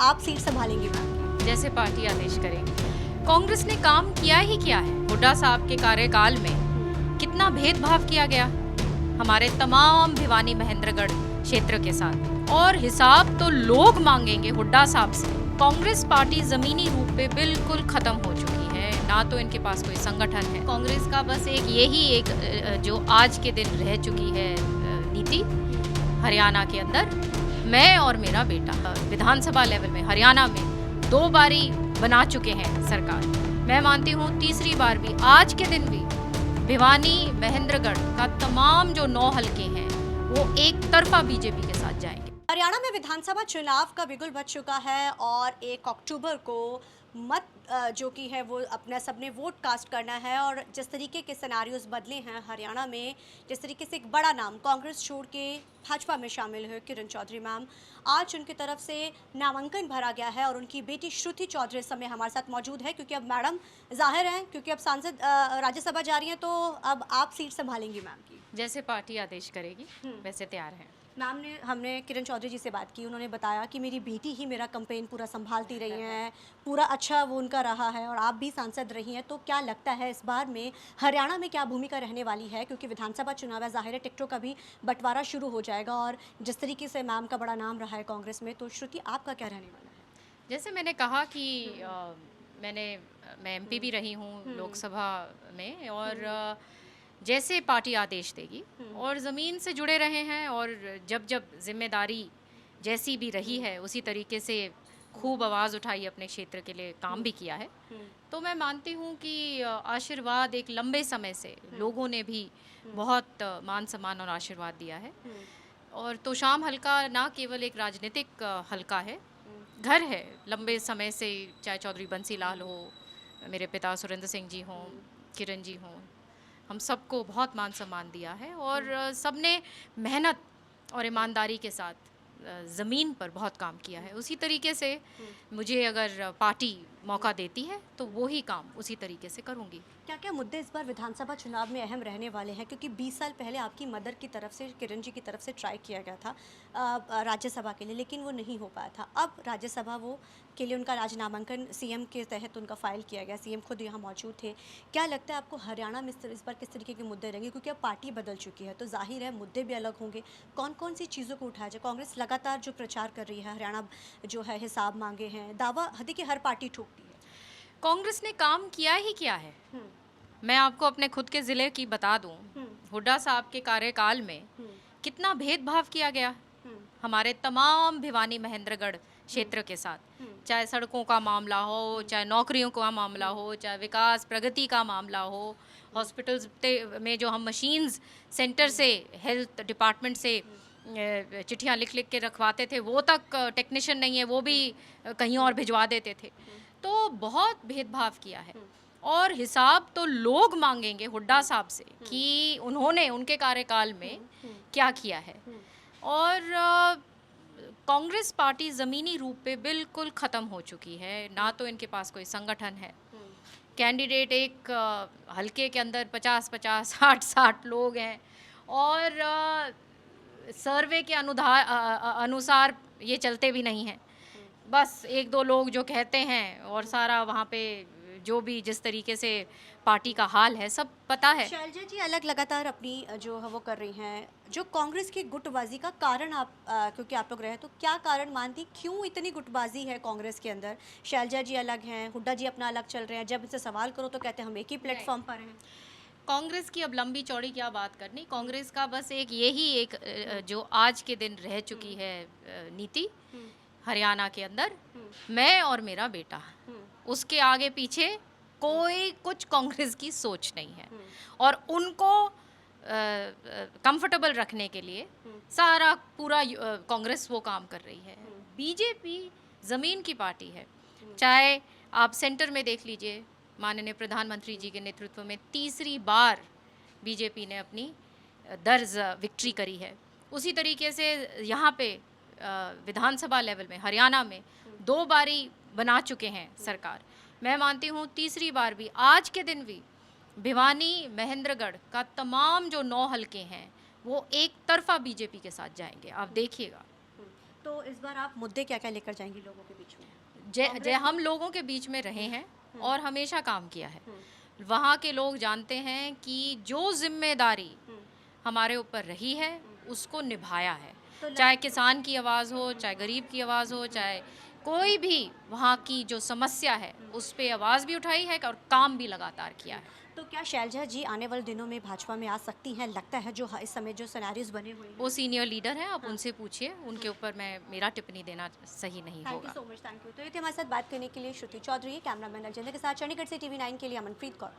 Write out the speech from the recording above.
आप seat संभालेंगी ma'am? जैसे party आदेश करेगी। कांग्रेस ने काम किया ही क्या है? हुड्डा साहब के कार्यकाल में कितना भेदभाव किया गया हमारे तमाम भिवानी महेंद्रगढ़ क्षेत्र के साथ, और हिसाब तो लोग मांगेंगे हुड्डा साहब से। कांग्रेस पार्टी जमीनी रूप पे बिल्कुल खत्म हो चुकी है, ना तो इनके पास कोई संगठन है। कांग्रेस का बस एक जो आज के दिन रह चुकी है नीति हरियाणा के अंदर, मैं और मेरा बेटा विधानसभा लेवल में हरियाणा में 2 बारी बना चुके हैं सरकार। मैं मानती हूँ तीसरी बार भी, आज के दिन भी भिवानी महेंद्रगढ़ का तमाम जो 9 हलके हैं वो एक तरफा बीजेपी के साथ जाएंगे। हरियाणा में विधानसभा चुनाव का बिगुल बज चुका है और 1 अक्टूबर को मत जो कि है वो अपना सबने वोट कास्ट करना है। और जिस तरीके के सिनारियोज बदले हैं हरियाणा में, जिस तरीके से एक बड़ा नाम कांग्रेस छोड़ के भाजपा में शामिल हुए किरण चौधरी मैम, आज उनकी तरफ से नामांकन भरा गया है और उनकी बेटी श्रुति चौधरी इस समय हमारे साथ मौजूद है, क्योंकि अब मैडम जाहिर हैं क्योंकि अब सांसद राज्यसभा जा रही हैं, तो अब आप सीट संभालेंगी मैम की। जैसे पार्टी आदेश करेगी वैसे तैयार हैं। मैम ने हमने किरण चौधरी जी से बात की, उन्होंने बताया कि मेरी बेटी ही मेरा कैंपेन पूरा संभालती रही हैं, पूरा अच्छा वो उनका रहा है और आप भी सांसद रही हैं, तो क्या लगता है इस बार में हरियाणा में क्या भूमिका रहने वाली है? क्योंकि विधानसभा चुनाव है, जाहिर है टिकटों का भी बंटवारा शुरू हो जाएगा और जिस तरीके से मैम का बड़ा नाम रहा है कांग्रेस में, तो श्रुति आपका क्या रहने वाला है? जैसे मैंने कहा कि मैं एमपी भी रही हूँ लोकसभा में, और जैसे पार्टी आदेश देगी और ज़मीन से जुड़े रहे हैं, और जब जब जिम्मेदारी जैसी भी रही है उसी तरीके से खूब आवाज़ उठाई, अपने क्षेत्र के लिए काम भी किया है, तो मैं मानती हूँ कि आशीर्वाद एक लंबे समय से लोगों ने भी बहुत मान सम्मान और आशीर्वाद दिया है। और तोशाम हलका ना केवल एक राजनीतिक हलका है, घर है लंबे समय से, चाहे चौधरी बंसी लाल हो, मेरे पिता सुरेंद्र सिंह जी हों, किरण जी हों, हम सबको बहुत मान सम्मान दिया है और सबने मेहनत और ईमानदारी के साथ ज़मीन पर बहुत काम किया है। उसी तरीके से मुझे अगर पार्टी मौका देती है तो वो ही काम उसी तरीके से करूँगी। क्या क्या मुद्दे इस बार विधानसभा चुनाव में अहम रहने वाले हैं? क्योंकि 20 साल पहले आपकी मदर की तरफ से, किरण जी की तरफ से ट्राई किया गया था राज्यसभा के लिए, लेकिन वो नहीं हो पाया था। अब राज्यसभा वो के लिए उनका नामांकन सीएम के तहत उनका फाइल किया गया, सीएम खुद यहाँ मौजूद थे। क्या लगता है आपको हरियाणा में इस बार किस तरीके के मुद्दे रहेंगे? क्योंकि अब पार्टी बदल चुकी है तो जाहिर है मुद्दे भी अलग होंगे। कौन कौन सी चीज़ों को उठाया जाए? कांग्रेस लगातार जो प्रचार कर रही है, हरियाणा जो है हिसाब मांगे हैं, दावा देखिए हर पार्टी ठोकती है। कांग्रेस ने काम किया ही क्या है? मैं आपको अपने खुद के ज़िले की बता दूं, हुड्डा साहब के कार्यकाल में कितना भेदभाव किया गया हमारे तमाम भिवानी महेंद्रगढ़ क्षेत्र के साथ, चाहे सड़कों का मामला हो, चाहे नौकरियों का मामला हो, चाहे विकास प्रगति का मामला हो, हॉस्पिटल्स में जो हम मशीन्स सेंटर से, हेल्थ डिपार्टमेंट से चिट्ठियाँ लिख लिख के रखवाते थे, वो तक टेक्नीशियन नहीं है, वो भी कहीं और भिजवा देते थे। तो बहुत भेदभाव किया है और हिसाब तो लोग मांगेंगे हुड्डा साहब से कि उन्होंने उनके कार्यकाल में क्या किया है। और कांग्रेस पार्टी ज़मीनी रूप पे बिल्कुल ख़त्म हो चुकी है, ना तो इनके पास कोई संगठन है। कैंडिडेट एक हलके के अंदर 50-50, 60-60 लोग हैं और सर्वे के अनुसार ये चलते भी नहीं हैं। बस 1-2 लोग जो कहते हैं और सारा वहाँ पे जो भी जिस तरीके से पार्टी का हाल है सब पता है। शैलजा जी अलग लगातार अपनी जो है वो कर रही हैं, जो कांग्रेस की गुटबाजी का कारण आप क्योंकि आप लोग रहे, तो क्या कारण मानती, क्यों इतनी गुटबाजी है कांग्रेस के अंदर? शैलजा जी अलग हैं, हुड्डा जी अपना अलग चल रहे हैं, जब इनसे सवाल करो तो कहते हैं हम एक ही प्लेटफॉर्म पर हैं। कांग्रेस की अब लंबी चौड़ी क्या बात करनी, कांग्रेस का बस एक जो आज के दिन रह चुकी है नीति हरियाणा के अंदर, मैं और मेरा बेटा, उसके आगे पीछे कोई कुछ कांग्रेस की सोच नहीं है। और उनको कंफर्टेबल रखने के लिए सारा पूरा कांग्रेस वो काम कर रही है। बीजेपी ज़मीन की पार्टी है, चाहे आप सेंटर में देख लीजिए, माननीय प्रधानमंत्री जी के नेतृत्व में तीसरी बार बीजेपी ने अपनी दर्ज विक्ट्री करी है। उसी तरीके से यहाँ पे विधानसभा लेवल में हरियाणा में 2 बारी बना चुके हैं सरकार। मैं मानती हूँ तीसरी बार भी, आज के दिन भी भिवानी महेंद्रगढ़ का तमाम जो 9 हलके हैं वो एक तरफा बीजेपी के साथ जाएंगे, आप देखिएगा। तो इस बार आप मुद्दे क्या क्या लेकर जाएंगी लोगों के बीच में? जय हम लोगों के बीच में रहे हैं और हमेशा काम किया है। वहाँ के लोग जानते हैं कि जो जिम्मेदारी हमारे ऊपर रही है उसको निभाया है। चाहे किसान की आवाज़ हो, चाहे गरीब की आवाज़ हो, चाहे कोई भी वहाँ की जो समस्या है उस पे आवाज़ भी उठाई है और काम भी लगातार किया है। तो क्या शैलजा जी आने वाले दिनों में भाजपा में आ सकती हैं? लगता है जो इस समय जो सिनेरियोज बने हुए हैं। वो सीनियर लीडर हैं, आप उनसे पूछिए, उनके ऊपर मेरा टिप्पणी देना सही नहीं थैंक यू होगा। So much, thank you. तो ये थे हमारे साथ बात करने के लिए श्रुति चौधरी, कैमरामैन अजेंद्र के साथ चंडीगढ़ से TV9 के लिए अमनप्रीत कौर।